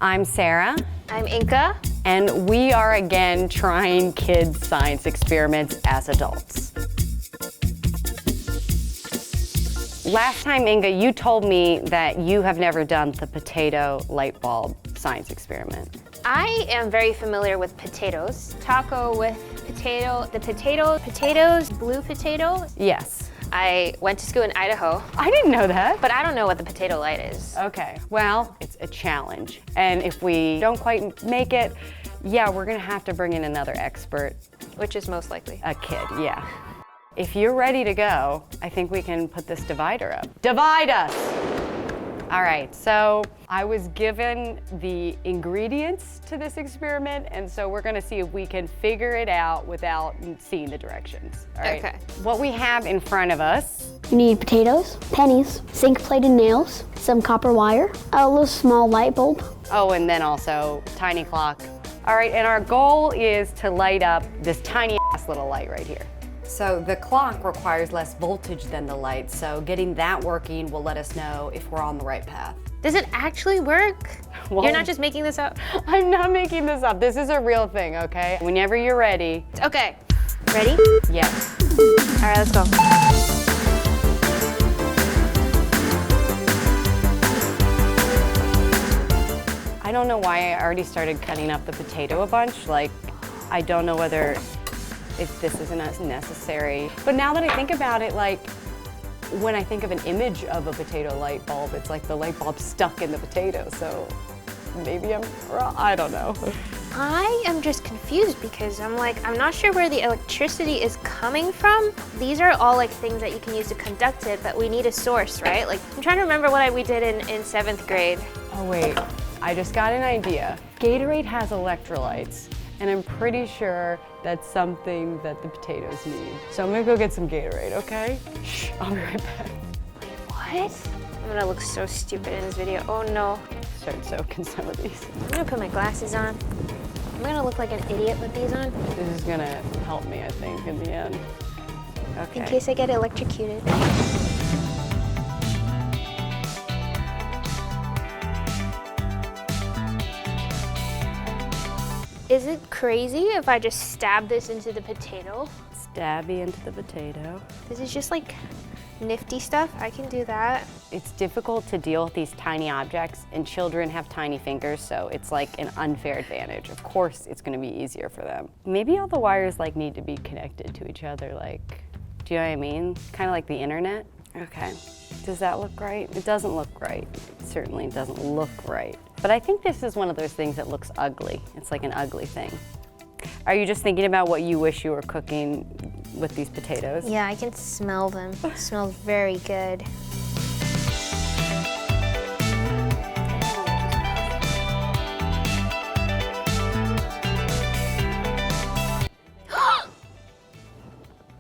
I'm Sarah. I'm Inga. And we are again trying kids' science experiments as adults. Last time, Inga, you told me that you have never done the potato light bulb science experiment. I am very familiar with potatoes. Taco with potato, potatoes, blue potato. Yes. I went to school in Idaho. I didn't know that. But I don't know what the potato light is. Okay, well, it's a challenge. And if we don't quite make it, yeah, we're gonna have to bring in another expert. Which is most likely? A kid, yeah. If you're ready to go, I think we can put this divider up. Divide us! All right, so I was given the ingredients to this experiment, and so we're gonna see if we can figure it out without seeing the directions, all right? Okay. What we have in front of us. You need potatoes, pennies, zinc-plated nails, some copper wire, a little small light bulb. Oh, and then also tiny clock. All right, and our goal is to light up this tiny ass little light right here. So the clock requires less voltage than the light, so getting that working will let us know if we're on the right path. Does it actually work? Well, you're not just making this up? I'm not making this up. This is a real thing, okay? Whenever you're ready. Okay, ready? Yes. All right, let's go. I don't know why I already started cutting up the potato a bunch. Like, I don't know whether if this isn't as necessary. But now that I think about it, like, when I think of an image of a potato light bulb, it's like the light bulb stuck in the potato, so maybe I'm wrong, I don't know. I am just confused because I'm not sure where the electricity is coming from. These are all like things that you can use to conduct it, but we need a source, right? Like, I'm trying to remember what we did in 7th grade. Oh wait, I just got an idea. Gatorade has electrolytes, and I'm pretty sure that's something that the potatoes need. So I'm gonna go get some Gatorade, okay? Shh, I'll be right back. What? I'm gonna look so stupid in this video. Oh no. Start soaking some of these. I'm gonna put my glasses on. I'm gonna look like an idiot with these on. This is gonna help me, I think, in the end. Okay. In case I get electrocuted. Is it crazy if I just stab this into the potato? Stabby into the potato. This is just like nifty stuff. I can do that. It's difficult to deal with these tiny objects, and children have tiny fingers, so it's like an unfair advantage. Of course, it's gonna be easier for them. Maybe all the wires like need to be connected to each other, like, do you know what I mean? Kind of like the internet. Okay, does that look right? It doesn't look right. It certainly doesn't look right. But I think this is one of those things that looks ugly. It's like an ugly thing. Are you just thinking about what you wish you were cooking with these potatoes? Yeah, I can smell them. It smells very good.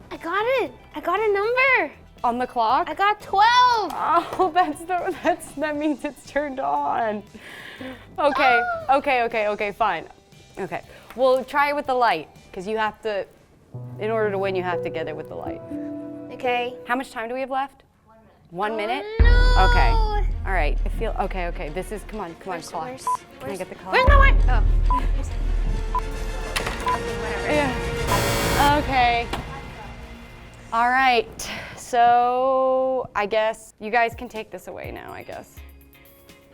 I got it! I got a number! On the clock? I got 12! Oh, that means it's turned on. Okay, okay, fine. Okay, well, try it with the light, because you have to, in order to win, you have to get it with the light. Okay. How much time do we have left? 1 minute? No! Okay, all right, I feel, okay, this is, come on, clock. Can I get the clock? Where's my wire? Oh. Whatever. Yeah, okay. All right, so I guess you guys can take this away now, I guess.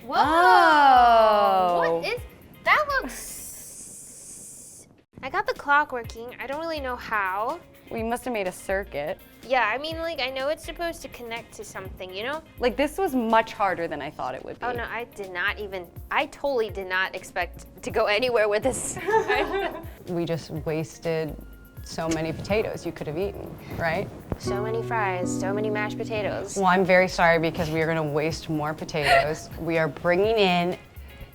Whoa! Oh. What is, that looks, I got the clock working. I don't really know how. We must have made a circuit. Yeah, I mean, like, I know it's supposed to connect to something, you know? Like, this was much harder than I thought it would be. Oh no, I totally did not expect to go anywhere with this. We just wasted so many potatoes you could have eaten, right? So many fries, so many mashed potatoes. Well, I'm very sorry because we are gonna waste more potatoes. We are bringing in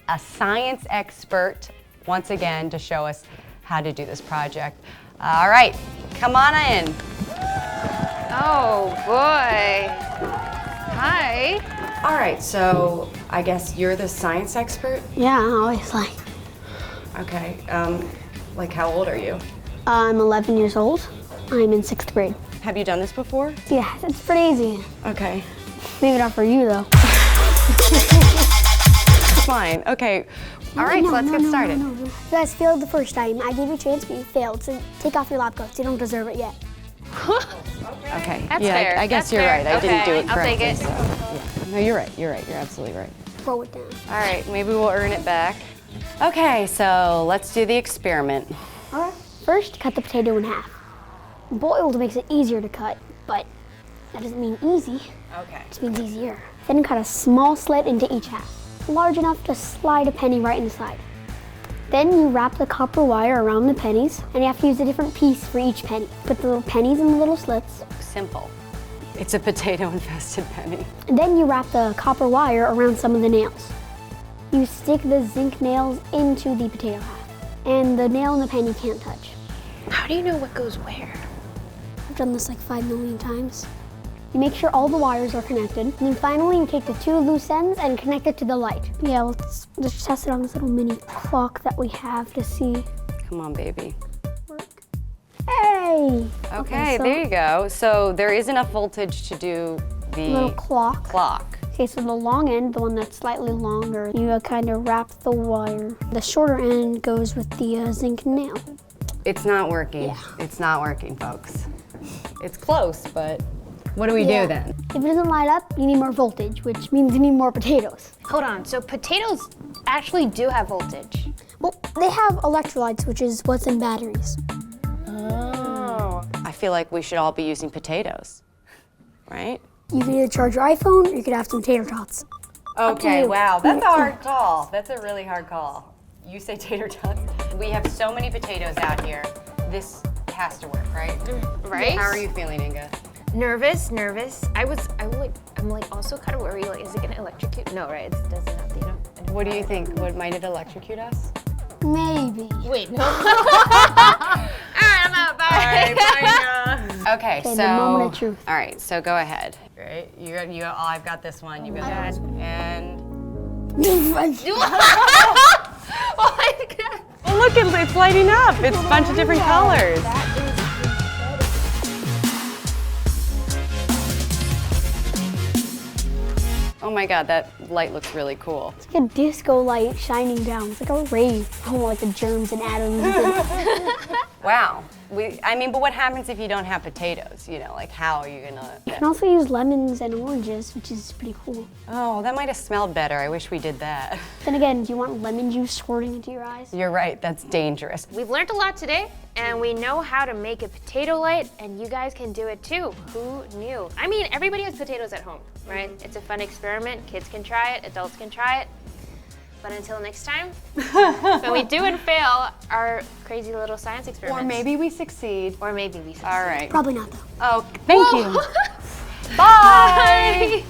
a science expert once again to show us how to do this project. All right, come on in. Oh boy. Hi. All right, so I guess you're the science expert? Yeah, I always like. Okay, like how old are you? I'm 11 years old. I'm in 6th grade. Have you done this before? Yeah, it's pretty easy. Okay. Maybe not for you though. fine. Okay. All right, so let's get started. No. You guys failed the first time. I gave you a chance, but you failed. So take off your lab coats. You don't deserve it yet. Okay. That's yeah, fair. I guess That's you're fair. right. I didn't do it I'll take correctly. it. So, yeah. No, you're right. You're right. You're absolutely right. Throw it down. All right, maybe we'll earn it back. Okay, so let's do the experiment. All right. First, cut the potato in half. Boiled makes it easier to cut, but that doesn't mean easy. Okay. It just means easier. Then cut a small slit into each half, large enough to slide a penny right inside. Then you wrap the copper wire around the pennies, and you have to use a different piece for each penny. Put the little pennies in the little slits. Simple. It's a potato-infested penny. And then you wrap the copper wire around some of the nails. You stick the zinc nails into the potato half, and the nail in the pen you can't touch. How do you know what goes where? I've done this like 5 million times. You make sure all the wires are connected, and then finally you take the 2 loose ends and connect it to the light. Yeah, let's just test it on this little mini clock that we have to see. Come on, baby. Hey! Okay, so there you go. So there is enough voltage to do the little clock. clock. Okay, so the long end, the one that's slightly longer, you kind of wrap the wire. The shorter end goes with the zinc nail. It's not working. Yeah. It's not working, folks. It's close, but what do we do then? If it doesn't light up, you need more voltage, which means you need more potatoes. Hold on, so potatoes actually do have voltage. Well, they have electrolytes, which is what's in batteries. Oh. I feel like we should all be using potatoes, right? You can either charge your iPhone, or you could have some tater tots. Okay, you. wow, that's a hard call. That's a really hard call. You say tater tots. We have so many potatoes out here. This has to work, right? Right? How are you feeling, Inga? Nervous. I'm like also kind of worried, like, is it gonna electrocute? No, right, it doesn't have to, you know. What do you think? Might it electrocute us? Maybe. Wait, no. All right, I'm out, bye. Okay, so. the moment of truth. All right, so go ahead. Right? You got, oh, I've got this one. You got that. And. Oh my God. Oh, look, it's lighting up. It's a bunch of different colors. Oh my God, that light looks really cool. It's like a disco light shining down. It's like a rave. Oh, like the germs and atoms. Wow. But what happens if you don't have potatoes? You know, like how are you gonna? You can also use lemons and oranges, which is pretty cool. Oh, that might have smelled better. I wish we did that. Then again, do you want lemon juice squirting into your eyes? You're right, that's dangerous. We've learned a lot today, and we know how to make a potato light, and you guys can do it too. Who knew? I mean, everybody has potatoes at home, right? It's a fun experiment. Kids can try it, adults can try it. But until next time, when we do and fail our crazy little science experiments. Or maybe we succeed. Or maybe we succeed. All right. Probably not though. Oh, thank you. Bye.